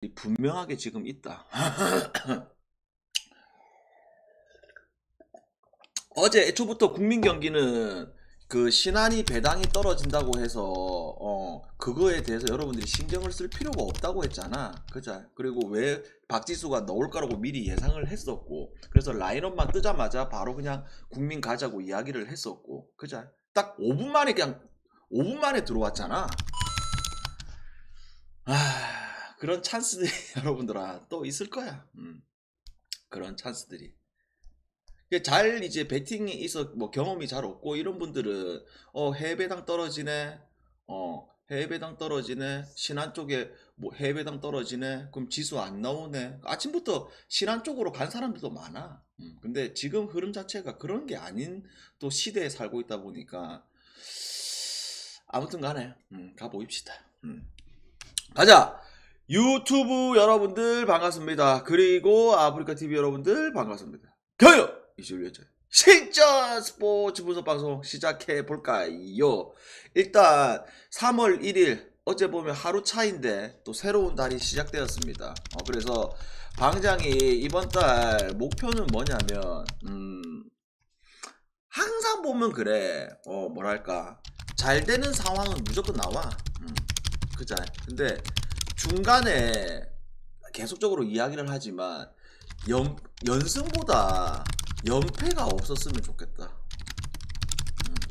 분명하게 지금 있다. 어제 애초부터 국민 경기는 그 신한이 배당이 떨어진다고 해서 그거에 대해서 여러분들이 신경을 쓸 필요가 없다고 했잖아. 그죠? 그리고 왜 박지수가 나올 거라고 미리 예상을 했었고, 그래서 라인업만 뜨자마자 바로 그냥 국민 가자고 이야기를 했었고, 그죠? 딱 5분 만에 그냥 5분 만에 들어왔잖아. 그런 찬스들이 여러분들아 또 있을 거야. 그런 찬스들이. 잘 이제 배팅이 있어 뭐 경험이 잘 없고 이런 분들은 해외 배당 떨어지네. 해외 배당 떨어지네. 신한 쪽에 뭐 해외 배당 떨어지네. 그럼 지수 안 나오네. 아침부터 신한 쪽으로 간 사람들도 많아. 근데 지금 흐름 자체가 그런 게 아닌 또 시대에 살고 있다 보니까 아무튼 간에 가보입시다. 가자. 유튜브 여러분들 반갑습니다. 그리고 아프리카 TV 여러분들 반갑습니다. 경요 21년 실전 스포츠 분석 방송 시작해 볼까요? 일단 3월 1일 어제 보면 하루 차인데 또 새로운 달이 시작되었습니다. 그래서 방장이 이번 달 목표는 뭐냐면 항상 보면 그래. 뭐랄까 잘 되는 상황은 무조건 나와. 그죠? 근데 중간에 계속적으로 이야기를 하지만 연승보다 연패가 없었으면 좋겠다.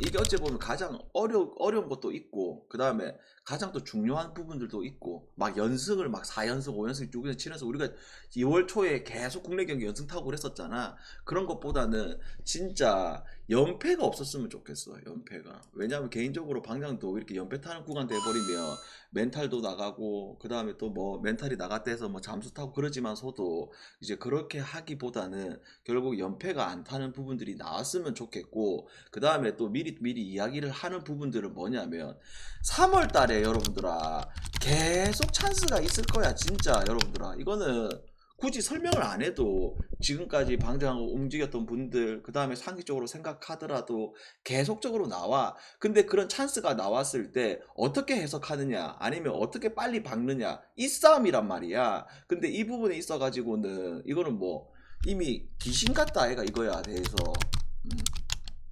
이게 어찌 보면 가장 어려운 것도 있고, 그 다음에 가장 또 중요한 부분들도 있고, 막 연승을 막 4연승, 5연승 쭉 치면서 우리가 2월 초에 계속 국내 경기 연승 타고 그랬었잖아. 그런 것보다는 진짜 연패가 없었으면 좋겠어. 연패가. 왜냐하면 개인적으로 방장도 이렇게 연패 타는 구간 돼버리면 멘탈도 나가고, 그 다음에 또 뭐 멘탈이 나갔다 해서 뭐 잠수 타고 그러지만서도 이제 그렇게 하기보다는 결국 연패가 안 타는 부분들이 나왔으면 좋겠고, 그 다음에 또 미리 이야기를 하는 부분들은 뭐냐면 3월 달에 여러분들아 계속 찬스가 있을 거야. 진짜 여러분들아 이거는 굳이 설명을 안 해도 지금까지 방장하고 움직였던 분들, 그 다음에 상기적으로 생각하더라도 계속적으로 나와. 근데 그런 찬스가 나왔을 때 어떻게 해석하느냐, 아니면 어떻게 빨리 박느냐, 이 싸움이란 말이야. 근데 이 부분에 있어 가지고는 이거는 뭐 이미 귀신 같다 애가 이거야 대해서.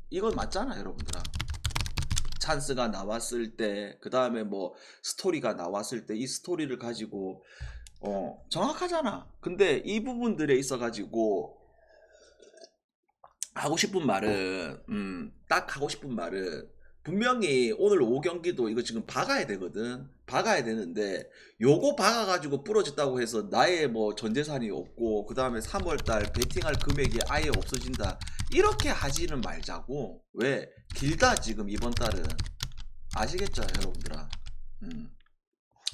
이건 맞잖아 여러분들아. 찬스가 나왔을 때, 그 다음에 뭐 스토리가 나왔을 때 이 스토리를 가지고 정확하잖아. 근데 이 부분들에 있어 가지고 하고 싶은 말은 딱 하고 싶은 말은 분명히 오늘 5경기도 이거 지금 박아야 되거든. 박아야 되는데 요거 박아가지고 부러졌다고 해서 나의 뭐 전재산이 없고, 그 다음에 3월달 베팅할 금액이 아예 없어진다, 이렇게 하지는 말자고. 왜? 길다 지금 이번 달은. 아시겠죠 여러분들아.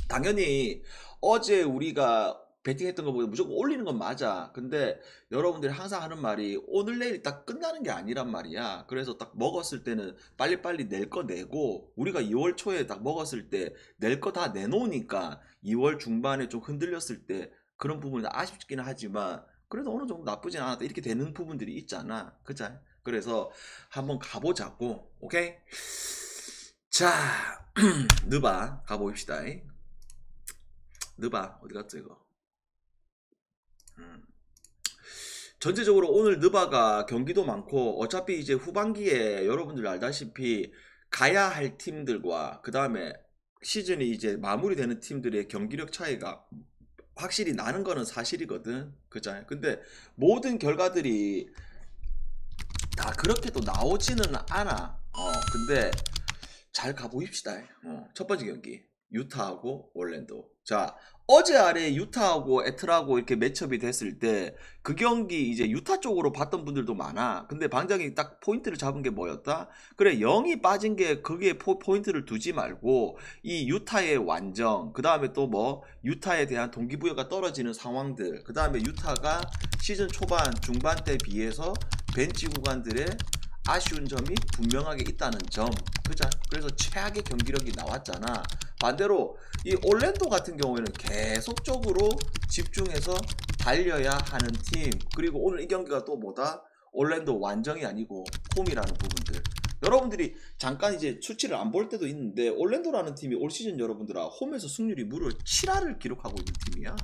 당연히 어제 우리가 베팅했던 것보다 무조건 올리는 건 맞아. 근데 여러분들이 항상 하는 말이 오늘 내일 딱 끝나는 게 아니란 말이야. 그래서 딱 먹었을 때는 빨리빨리 낼 거 내고, 우리가 2월 초에 딱 먹었을 때 낼 거 다 내놓으니까 2월 중반에 좀 흔들렸을 때 그런 부분이 아쉽기는 하지만 그래도 어느 정도 나쁘진 않았다, 이렇게 되는 부분들이 있잖아. 그죠? 그래서 한번 가보자고. 오케이? 자, 느바 가봅시다. 느바 어디 갔죠 이거? 전체적으로 오늘 느바가 경기도 많고, 어차피 이제 후반기에 여러분들 알다시피 가야 할 팀들과 그 다음에 시즌이 이제 마무리되는 팀들의 경기력 차이가 확실히 나는 거는 사실이거든. 그죠? 근데 모든 결과들이 다 그렇게 또 나오지는 않아. 근데 잘 가보입시다. 첫 번째 경기 유타하고 올랜도. 자, 어제 아래 유타하고 애틀하고 이렇게 매첩이 됐을 때 그 경기 이제 유타 쪽으로 봤던 분들도 많아. 근데 방장이 딱 포인트를 잡은 게 뭐였다? 그래, 0이 빠진 게 거기에 포인트를 두지 말고 이 유타의 완정, 그 다음에 또 뭐 유타에 대한 동기부여가 떨어지는 상황들, 그 다음에 유타가 시즌 초반 중반 때 비해서 벤치 구간들의 아쉬운 점이 분명하게 있다는 점. 그죠? 그래서 최악의 경기력이 나왔잖아. 반대로 이 올랜도 같은 경우에는 계속적으로 집중해서 달려야 하는 팀. 그리고 오늘 이 경기가 또 뭐다? 올랜도 완정이 아니고 홈이라는 부분들. 여러분들이 잠깐 이제 수치를 안 볼 때도 있는데 올랜도라는 팀이 올 시즌 여러분들아 홈에서 승률이 무려 7할을 기록하고 있는 팀이야.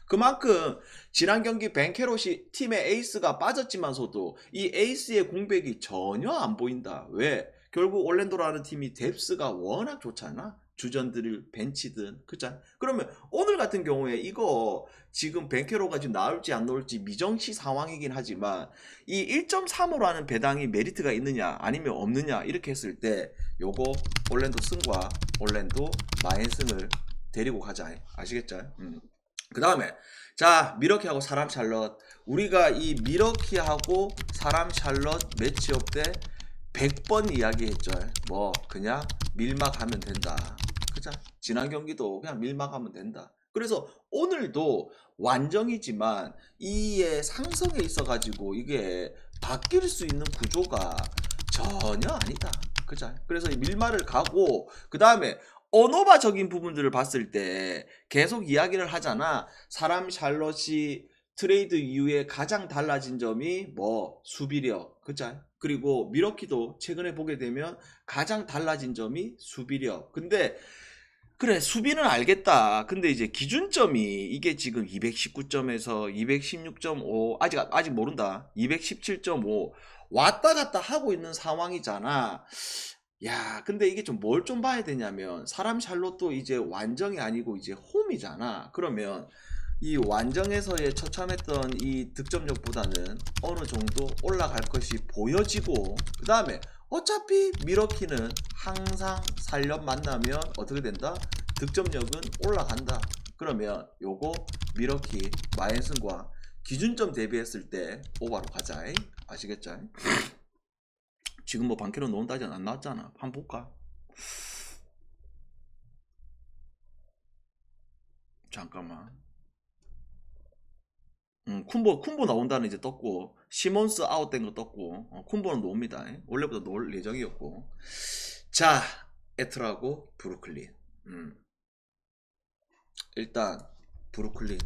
그만큼 지난 경기 벤케롯이 팀의 에이스가 빠졌지만서도 이 에이스의 공백이 전혀 안 보인다. 왜? 결국 올랜도라는 팀이 뎁스가 워낙 좋잖아. 주전들을 벤치든 그죠? 그러면 오늘 같은 경우에 이거 지금 벤케로가 지금 나올지 안 나올지 미정시 상황이긴 하지만 이 1.35 라는 배당이 메리트가 있느냐 아니면 없느냐 이렇게 했을 때 요거 올랜도 승과 올랜도 마인승을 데리고 가자. 아시겠죠? 그 다음에 자 미러키하고 사람 샬럿, 우리가 이 미러키하고 사람 샬럿 매치업 때 100번 이야기했죠. 뭐 그냥 밀막하면 된다. 그죠? 지난 경기도 그냥 밀막하면 된다. 그래서 오늘도 완정이지만 이의 상승에 있어 가지고 이게 바뀔 수 있는 구조가 전혀 아니다. 그죠? 그래서 밀말을 가고 그 다음에 언어바적인 부분들을 봤을 때 계속 이야기를 하잖아. 사람 샬럿이 트레이드 이후에 가장 달라진 점이 뭐 수비력, 그죠? 그리고 미러키도 최근에 보게 되면 가장 달라진 점이 수비력. 근데 그래 수비는 알겠다. 근데 이제 기준점이 이게 지금 219점에서 216.5 아직 모른다. 217.5 왔다 갔다 하고 있는 상황이잖아. 야 근데 이게 좀 뭘 좀 봐야 되냐면 사람 샬롯도 이제 완정이 아니고 이제 홈이잖아. 그러면 이 완정에서의 처참했던 이 득점력보다는 어느 정도 올라갈 것이 보여지고 그 다음에 어차피 미러키는 항상 살렵 만나면 어떻게 된다? 득점력은 올라간다. 그러면 요거 미러키 마인슨과 기준점 대비했을 때 오바로 가자. 아시겠죠? 지금 뭐 반캐로 놓은다지 안 나왔잖아. 한번 볼까? 잠깐만. 쿤보 나온다는 이제 떴고 시몬스 아웃된 거 떴고 쿤보는 놓습니다. 원래부터 놓을 예정이었고 자 에트라고 브루클린 일단 브루클린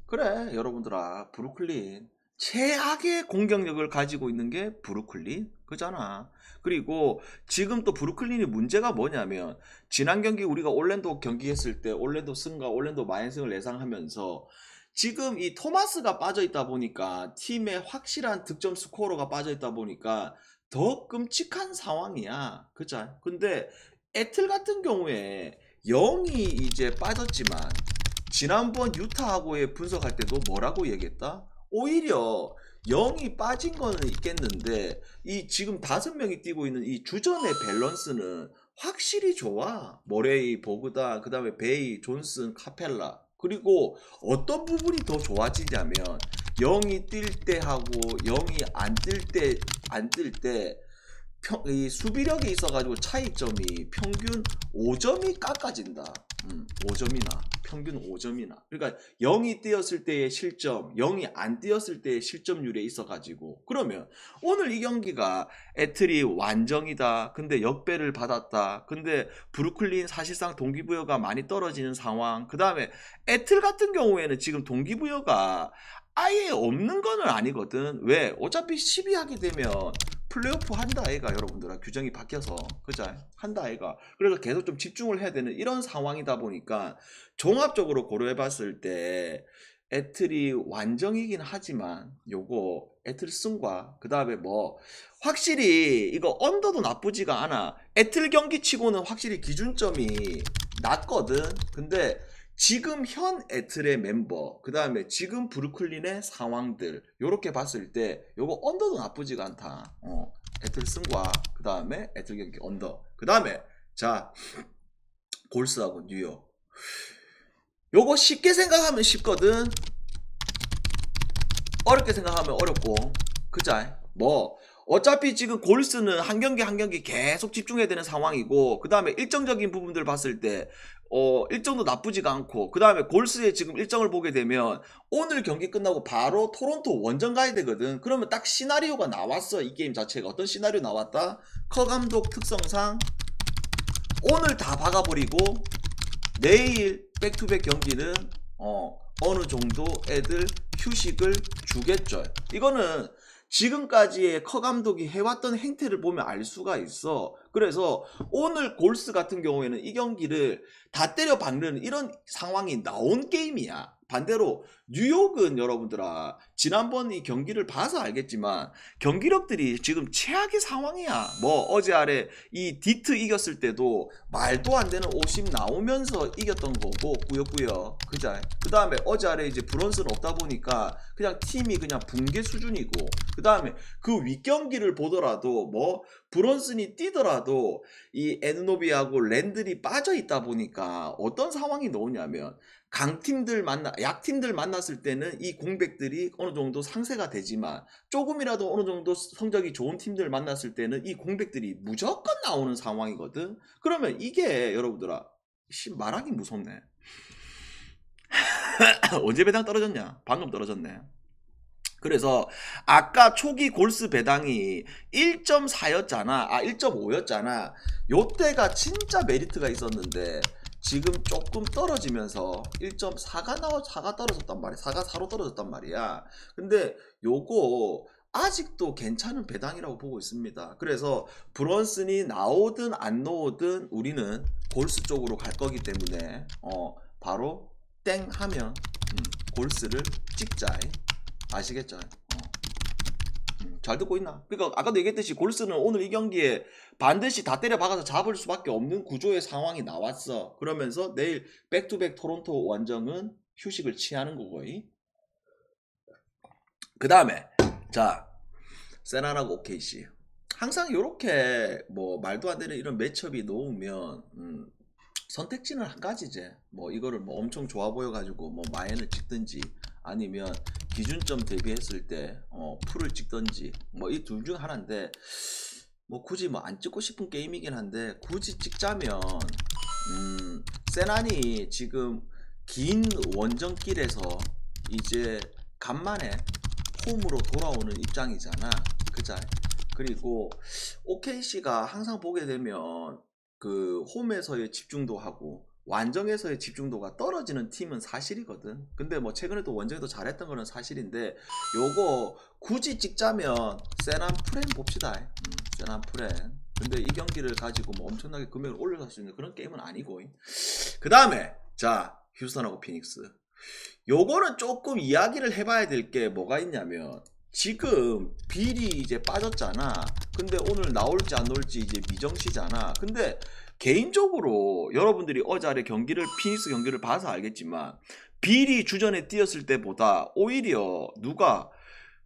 그래 여러분들아 브루클린 최악의 공격력을 가지고 있는 게 브루클린 그잖아. 그리고 지금 또 브루클린이 문제가 뭐냐면 지난 경기 우리가 올랜도 경기했을 때 올랜도 승과 올랜도 마인승을 예상하면서 지금 이 토마스가 빠져있다 보니까 팀의 확실한 득점 스코어가 빠져있다 보니까 더 끔찍한 상황이야. 그죠? 근데 에틀 같은 경우에 0이 이제 빠졌지만 지난번 유타하고의 분석할 때도 뭐라고 얘기했다? 오히려 0이 빠진 거는 있겠는데 이 지금 5명이 뛰고 있는 이 주전의 밸런스는 확실히 좋아. 모레이, 보그다, 그 다음에 베이, 존슨, 카펠라. 그리고 어떤 부분이 더 좋아지냐면 0이 뛸 때 하고 0이 안 뛸 때 이 수비력이 있어가지고 차이점이 평균 5점이 깎아진다. 5점이나 평균 5점이나 그러니까 0이 뛰었을 때의 실점 0이 안 뛰었을 때의 실점률에 있어가지고 그러면 오늘 이 경기가 에틀이 완정이다. 근데 역배를 받았다. 근데 브루클린 사실상 동기부여가 많이 떨어지는 상황. 그 다음에 에틀 같은 경우에는 지금 동기부여가 아예 없는 거는 아니거든. 왜? 어차피 10위 하게 되면 플레이오프 한다 아이가 여러분들아. 규정이 바뀌어서 그죠? 한다 아이가. 그래서 계속 좀 집중을 해야 되는 이런 상황이다 보니까 종합적으로 고려해 봤을 때 에틀이 완정이긴 하지만 요거 에틀 승과 그 다음에 뭐 확실히 이거 언더도 나쁘지가 않아. 에틀 경기 치고는 확실히 기준점이 낮거든. 근데 지금 현 에틀의 멤버 그 다음에 지금 브루클린의 상황들 요렇게 봤을 때 요거 언더도 나쁘지가 않다. 에틀 승과 그 다음에 에틀 경기 언더 그 다음에 자 골스하고 뉴욕 요거 쉽게 생각하면 쉽거든. 어렵게 생각하면 어렵고 그자 뭐 어차피 지금 골스는 한 경기 한 경기 계속 집중해야 되는 상황이고 그 다음에 일정적인 부분들 봤을 때 일정도 나쁘지가 않고 그 다음에 골스의 지금 일정을 보게 되면 오늘 경기 끝나고 바로 토론토 원정 가야 되거든. 그러면 딱 시나리오가 나왔어. 이 게임 자체가 어떤 시나리오 나왔다. 커 감독 특성상 오늘 다 박아버리고 내일 백투백 경기는 어느 정도 애들 휴식을 주겠죠. 이거는 지금까지의 커 감독이 해왔던 행태를 보면 알 수가 있어. 그래서 오늘 골스 같은 경우에는 이 경기를 다 때려 박는 이런 상황이 나온 게임이야. 반대로 뉴욕은 여러분들아, 지난번 이 경기를 봐서 알겠지만 경기력들이 지금 최악의 상황이야. 뭐 어제 아래 이 디트 이겼을 때도 말도 안 되는 50 나오면서 이겼던 거고 꾸역꾸역. 그자. 그 다음에 어제 아래 이제 브론슨 없다 보니까 그냥 팀이 그냥 붕괴 수준이고, 그 다음에 그 윗경기를 보더라도 뭐 브론슨이 뛰더라도 이 에누노비하고 랜들이 빠져 있다 보니까 어떤 상황이 나오냐면, 약팀들 만났을 때는 이 공백들이 어느 정도 상쇄가 되지만 조금이라도 어느 정도 성적이 좋은 팀들 만났을 때는 이 공백들이 무조건 나오는 상황이거든. 그러면 이게 여러분들아, 말하기 무섭네. 언제 배당 떨어졌냐? 방금 떨어졌네. 그래서 아까 초기 골스 배당이 1.4였잖아. 1.5였잖아. 요때가 진짜 메리트가 있었는데 지금 조금 떨어지면서 1.4가 떨어졌단 말이야. 4가 4로 떨어졌단 말이야. 근데 요거 아직도 괜찮은 배당이라고 보고 있습니다. 그래서 브론슨이 나오든 안 나오든 우리는 골스 쪽으로 갈 거기 때문에 바로 땡 하면 골스를 찍자. 아시겠죠? 잘 듣고 있나? 그러니까 아까도 얘기했듯이 골스는 오늘 이 경기에 반드시 다 때려 박아서 잡을 수밖에 없는 구조의 상황이 나왔어. 그러면서 내일 백투백 토론토 원정은 휴식을 취하는 거고요. 그 다음에 자, 세나라고 OKC. 항상 이렇게 뭐 말도 안 되는 이런 매첩이 놓으면 선택지는 한 가지지. 뭐 이거를 뭐 엄청 좋아 보여가지고 뭐 마엔을 찍든지, 아니면 기준점 대비했을 때 풀을 찍든지, 뭐 이 둘 중 하나인데, 뭐 굳이 뭐 안 찍고 싶은 게임이긴 한데 굳이 찍자면 세난이 지금 긴 원정길에서 이제 간만에 홈으로 돌아오는 입장이잖아. 그자. 그리고 OKC가 항상 보게 되면 그 홈에서의 집중도 하고 완정에서의 집중도가 떨어지는 팀은 사실이거든. 근데 뭐 최근에도 원정에도 잘했던 거는 사실인데, 요거 굳이 찍자면 세난 프렌 봅시다. 세난 프렌. 근데 이 경기를 가지고 뭐 엄청나게 금액을 올려갈 수 있는 그런 게임은 아니고. 그 다음에 자, 휴스턴하고 피닉스. 요거는 조금 이야기를 해봐야 될 게 뭐가 있냐면, 지금 빌이 이제 빠졌잖아. 근데 오늘 나올지 안 나올지 이제 미정시잖아. 근데 개인적으로 여러분들이 어제 아래 피닉스 경기를 봐서 알겠지만, 빌이 주전에 뛰었을 때보다 오히려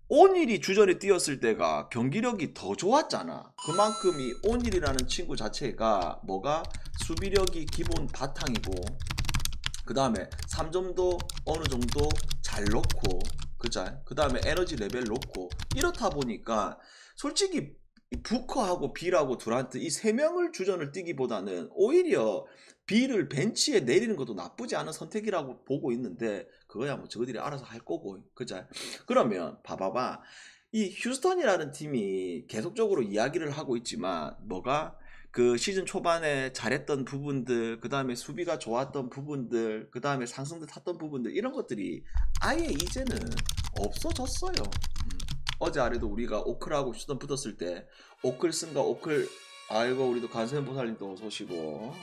오닐이 주전에 뛰었을 때가 경기력이 더 좋았잖아. 그만큼 이 오닐이라는 친구 자체가 뭐가 수비력이 기본 바탕이고, 그 다음에 3점도 어느 정도 잘 넣고, 그 다음에 에너지 레벨 놓고, 이렇다 보니까 솔직히 부커하고 빌하고 두란트 이 세 명을 주전을 뛰기보다는 오히려 빌을 벤치에 내리는 것도 나쁘지 않은 선택이라고 보고 있는데, 그거야 뭐 저들이 알아서 할 거고. 그자. 그러면 봐봐봐, 이 휴스턴이라는 팀이 계속적으로 이야기를 하고 있지만 뭐가 그 시즌 초반에 잘했던 부분들, 그 다음에 수비가 좋았던 부분들, 그 다음에 상승도 탔던 부분들, 이런 것들이 아예 이제는 없어졌어요. 어제 아래도 우리가 오클하고 휴스턴 붙었을 때 오클 쓴가 오클, 아이고 우리도 간세현 보살님도 어서 오시고.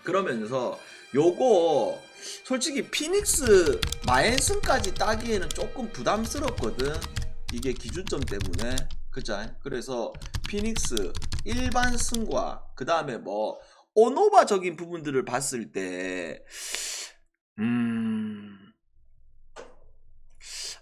그러면서 요거 솔직히 피닉스 마앤슨까지 따기에는 조금 부담스럽거든. 이게 기준점 때문에. 그자. 그래서 피닉스 일반 승과 그 다음에 뭐 오노바적인 부분들을 봤을 때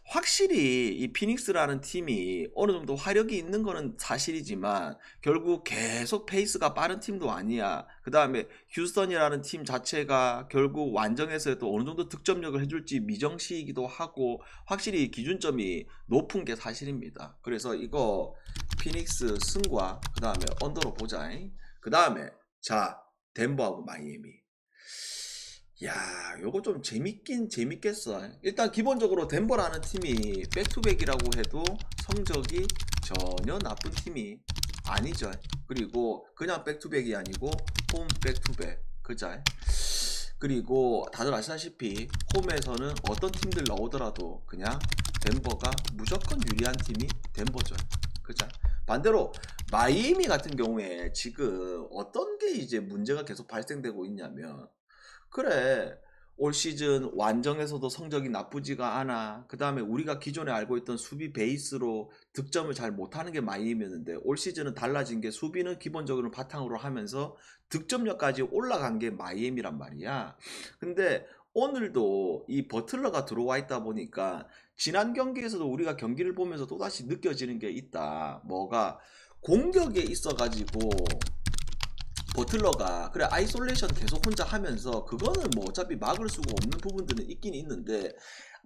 확실히 이 피닉스라는 팀이 어느 정도 화력이 있는 거는 사실이지만 결국 계속 페이스가 빠른 팀도 아니야. 그 다음에 휴스턴이라는 팀 자체가 결국 완정에서도 어느 정도 득점력을 해줄지 미정시이기도 하고, 확실히 기준점이 높은 게 사실입니다. 그래서 이거 피닉스 승과 그 다음에 언더로 보자. 그 다음에 자, 덴버하고 마이애미. 야, 요거 좀 재밌긴 재밌겠어. 일단 기본적으로 덴버라는 팀이 백투백이라고 해도 성적이 전혀 나쁜 팀이 아니죠. 그리고 그냥 백투백이 아니고 홈 백투백. 그자. 그리고 다들 아시다시피 홈에서는 어떤 팀들 나오더라도 그냥 덴버가 무조건 유리한 팀이 덴버죠. 그죠? 반대로 마이애미 같은 경우에 지금 어떤 게 이제 문제가 계속 발생되고 있냐면, 그래 올 시즌 완정에서도 성적이 나쁘지가 않아. 그 다음에 우리가 기존에 알고 있던 수비 베이스로 득점을 잘 못하는 게 마이애미였는데, 올 시즌은 달라진 게 수비는 기본적으로 바탕으로 하면서 득점력까지 올라간 게 마이애미란 말이야. 근데 오늘도 이 버틀러가 들어와 있다 보니까 지난 경기에서도 우리가 경기를 보면서 또다시 느껴지는 게 있다. 뭐가 공격에 있어가지고 버틀러가 그래 아이솔레이션 계속 혼자 하면서 그거는 뭐 어차피 막을 수가 없는 부분들은 있긴 있는데,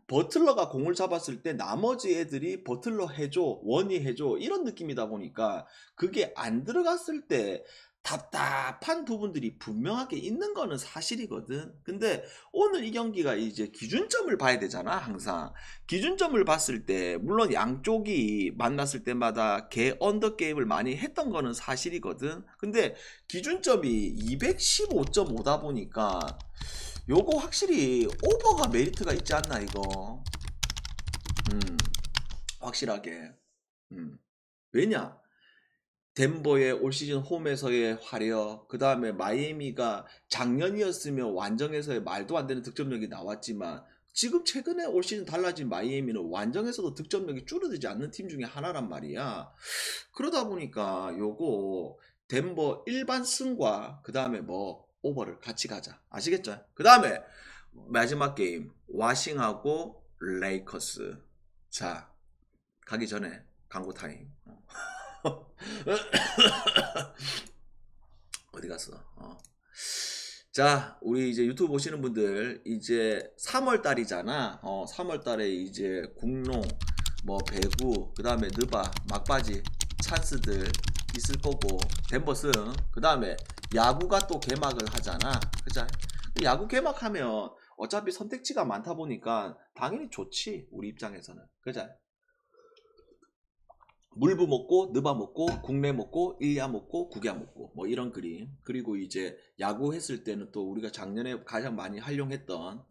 버틀러가 공을 잡았을 때 나머지 애들이 버틀러 해줘, 원이 해줘 이런 느낌이다 보니까 그게 안 들어갔을 때 답답한 부분들이 분명하게 있는 거는 사실이거든. 근데 오늘 이 경기가 이제 기준점을 봐야 되잖아. 항상 기준점을 봤을 때 물론 양쪽이 만났을 때마다 개 언더 게임을 많이 했던 거는 사실이거든. 근데 기준점이 215.5다 보니까 요거 확실히 오버가 메리트가 있지 않나 이거. 확실하게. 왜냐? 덴버의 올 시즌 홈에서의 화려, 그 다음에 마이애미가 작년이었으면 완정에서의 말도 안 되는 득점력이 나왔지만 지금 최근에 올 시즌 달라진 마이애미는 완정에서도 득점력이 줄어들지 않는 팀 중에 하나란 말이야. 그러다 보니까 요거 덴버 일반 승과 그 다음에 뭐 오버를 같이 가자. 아시겠죠? 그 다음에 마지막 게임 와싱하고 레이커스. 자, 가기 전에 광고 타임. 어디 갔어? 자, 우리 이제 유튜브 보시는 분들 이제 3월 달이잖아. 3월 달에 이제 국농, 뭐 배구, 그 다음에 느바, 막바지, 찬스들 있을 거고, 덴버승, 그 다음에 야구가 또 개막을 하잖아. 그죠? 야구 개막하면 어차피 선택지가 많다 보니까 당연히 좋지, 우리 입장에서는. 그죠? 물부 먹고 느바 먹고 국내 먹고 일야 먹고 국야 먹고 뭐 이런 그림. 그리고 이제 야구 했을 때는 또 우리가 작년에 가장 많이 활용했던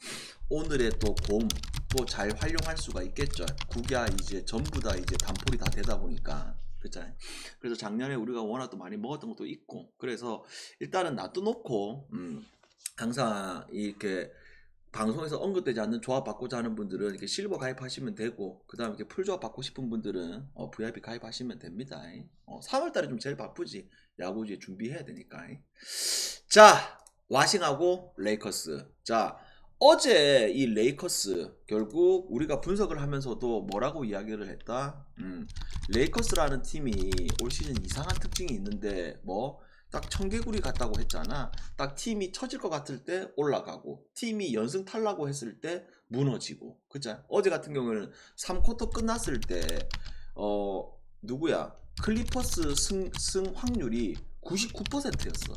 오늘의 또 곰 또 잘 활용할 수가 있겠죠. 국야 이제 전부 다 이제 단폴이 다 되다 보니까. 그죠? 그래서 작년에 우리가 워낙 또 많이 먹었던 것도 있고, 그래서 일단은 놔둬놓고 항상 이렇게 방송에서 언급되지 않는 조합 받고자 하는 분들은 이렇게 실버 가입하시면 되고, 그 다음에 이렇게 풀조합 받고 싶은 분들은 VIP 가입하시면 됩니다. 3월달에 좀 제일 바쁘지. 야구 이제 준비해야 되니까. 자, 와싱하고 레이커스. 자, 어제 이 레이커스 결국 우리가 분석을 하면서도 뭐라고 이야기를 했다? 레이커스라는 팀이 올 시즌 이상한 특징이 있는데 뭐 딱 청개구리 같다고 했잖아. 딱 팀이 처질 것 같을 때 올라가고 팀이 연승 탈라고 했을 때 무너지고. 그죠? 어제 같은 경우에는 3쿼터 끝났을 때 누구야? 클리퍼스 승 확률이 99%였어.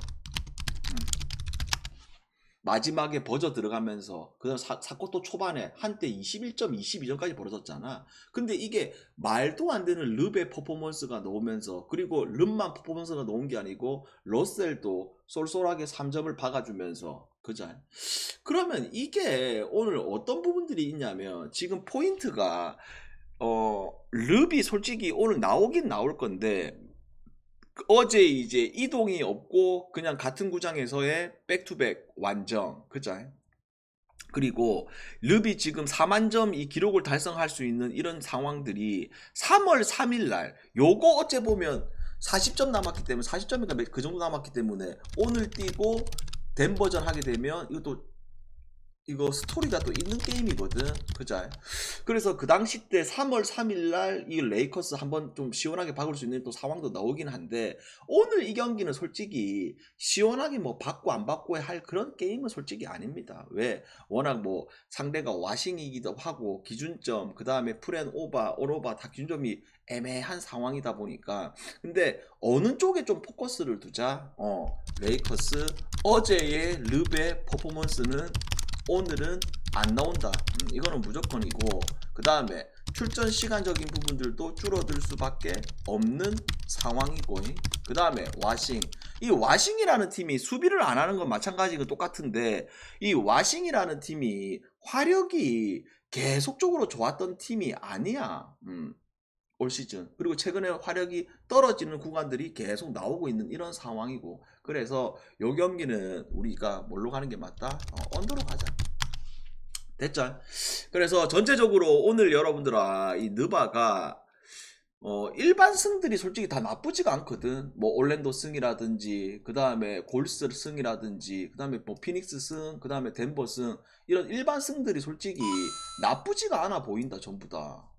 마지막에 버저 들어가면서 그다음 4쿼터 초반에 한때 21.22점까지 벌어졌잖아. 근데 이게 말도 안 되는 르의 퍼포먼스가 나오면서, 그리고 르만 퍼포먼스가 나온 게 아니고 러셀도 쏠쏠하게 3점을 박아주면서. 그죠? 그러면 이게 오늘 어떤 부분들이 있냐면, 지금 포인트가 르비 솔직히 오늘 나오긴 나올 건데 어제 이제 이동이 없고 그냥 같은 구장에서의 백투백 완정. 그죠? 그리고 르비 지금 4만점 이 기록을 달성할 수 있는 이런 상황들이 3월 3일날 요거 어째 보면 40점 남았기 때문에, 40점인가 그 정도 남았기 때문에 오늘 뛰고 덴버전 하게 되면 이거 스토리가 또 있는 게임이거든. 그죠? 그래서 그 당시 때 3월 3일날 이 레이커스 한번 좀 시원하게 박을 수 있는 또 상황도 나오긴 한데, 오늘 이 경기는 솔직히 시원하게 뭐 받고 안 받고 할 그런 게임은 솔직히 아닙니다. 왜? 워낙 뭐 상대가 와싱이기도 하고 기준점, 그 다음에 프렌 오바, 올오바 다 기준점이 애매한 상황이다 보니까. 근데 어느 쪽에 좀 포커스를 두자? 레이커스 어제의 르베 퍼포먼스는 오늘은 안 나온다. 이거는 무조건이고, 그 다음에 출전 시간적인 부분들도 줄어들 수밖에 없는 상황이고, 그 다음에 와싱 이 와싱이라는 팀이 수비를 안 하는 건 마찬가지고 똑같은데 이 와싱이라는 팀이 화력이 계속적으로 좋았던 팀이 아니야. 올 시즌. 그리고 최근에 화력이 떨어지는 구간들이 계속 나오고 있는 이런 상황이고 그래서 요 경기는 우리가 뭘로 가는 게 맞다? 언더로 가자. 됐죠? 그래서 전체적으로 오늘 여러분들아 이 느바가 일반 승들이 솔직히 다 나쁘지가 않거든. 뭐 올랜도 승이라든지 그 다음에 골스 승이라든지 그 다음에 뭐 피닉스 승, 그 다음에 덴버 승 이런 일반 승들이 솔직히 나쁘지가 않아 보인다 전부 다.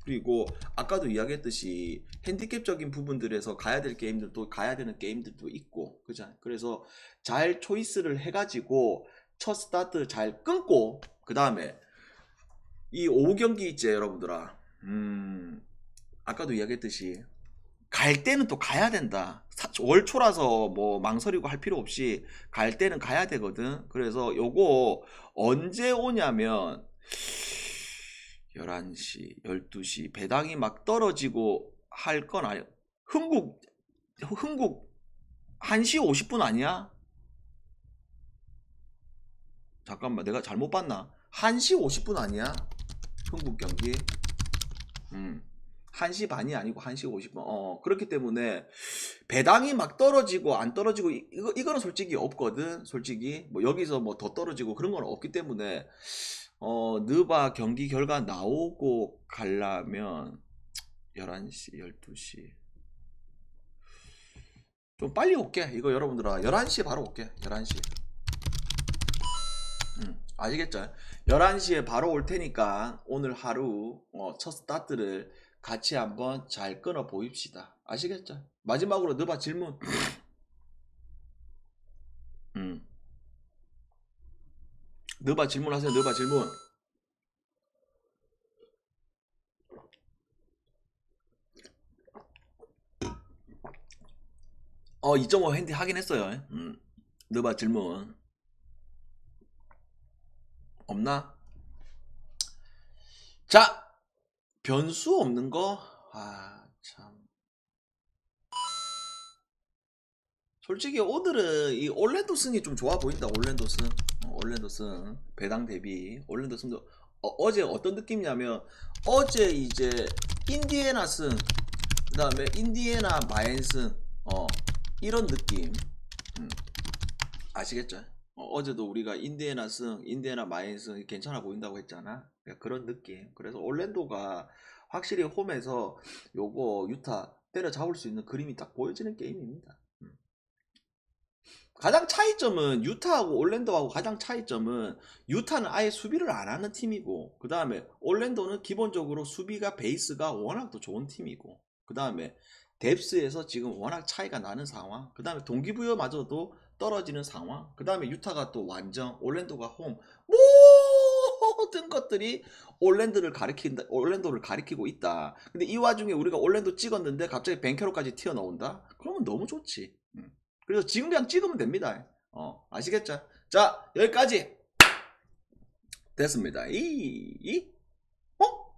그리고 아까도 이야기했듯이 핸디캡적인 부분들에서 가야 될 게임들도 가야 되는 게임들도 있고 그죠? 그래서 잘 초이스를 해가지고 첫 스타트 잘 끊고 그 다음에 이 오후 경기 있지 여러분들아. 아까도 이야기했듯이 갈 때는 또 가야 된다. 월초라서 뭐 망설이고 할 필요 없이 갈 때는 가야 되거든. 그래서 요거 언제 오냐면 11시, 12시 배당이 막 떨어지고 할 건 아니야. 흥국 1시 50분 아니야? 잠깐만 내가 잘못 봤나? 1시 50분 아니야? 흥국 경기? 1시 반이 아니고 1시 50분. 그렇기 때문에 배당이 막 떨어지고 안 떨어지고 이거는 솔직히 없거든. 솔직히 뭐 여기서 뭐 더 떨어지고 그런 건 없기 때문에 느바 경기 결과 나오고 가려면 11시, 12시 좀 빨리 올게. 이거 여러분들아 11시에 바로 올게. 11시. 아시겠죠? 11시에 바로 올 테니까 오늘 하루 첫 스타트를 같이 한번 잘 끊어 보입시다. 아시겠죠? 마지막으로 느바 질문. 느바 질문하세요. 느바 질문. 2.5 핸디 하긴 했어요. 느바 질문 없나? 자, 변수 없는 거? 참. 솔직히 오늘은 이 올랜도 승이 좀 좋아 보인다. 올랜도 승. 올랜도 승. 배당 대비. 올랜도 승도 어제 어떤 느낌이냐면 어제 이제 인디애나 승, 그 다음에 인디애나 마엔 승, 이런 느낌. 아시겠죠? 어제도 우리가 인디애나 승, 인디애나 마인 승 괜찮아 보인다고 했잖아. 그런 느낌. 그래서 올랜도가 확실히 홈에서 요거 유타 때려잡을 수 있는 그림이 딱 보여지는 게임입니다. 가장 차이점은 유타하고 올랜도하고 가장 차이점은 유타는 아예 수비를 안 하는 팀이고 그 다음에 올랜도는 기본적으로 수비가 베이스가 워낙 더 좋은 팀이고 그 다음에 뎁스에서 지금 워낙 차이가 나는 상황 그 다음에 동기부여마저도 떨어지는 상황 그 다음에 유타가 또 완전 올랜도가 홈 모든 것들이 올랜도를 가리키고 있다. 근데 이 와중에 우리가 올랜도 찍었는데 갑자기 벤케로까지 튀어나온다? 그러면 너무 좋지. 그래서 지금 그냥 찍으면 됩니다. 아시겠죠? 자, 여기까지 됐습니다. 어?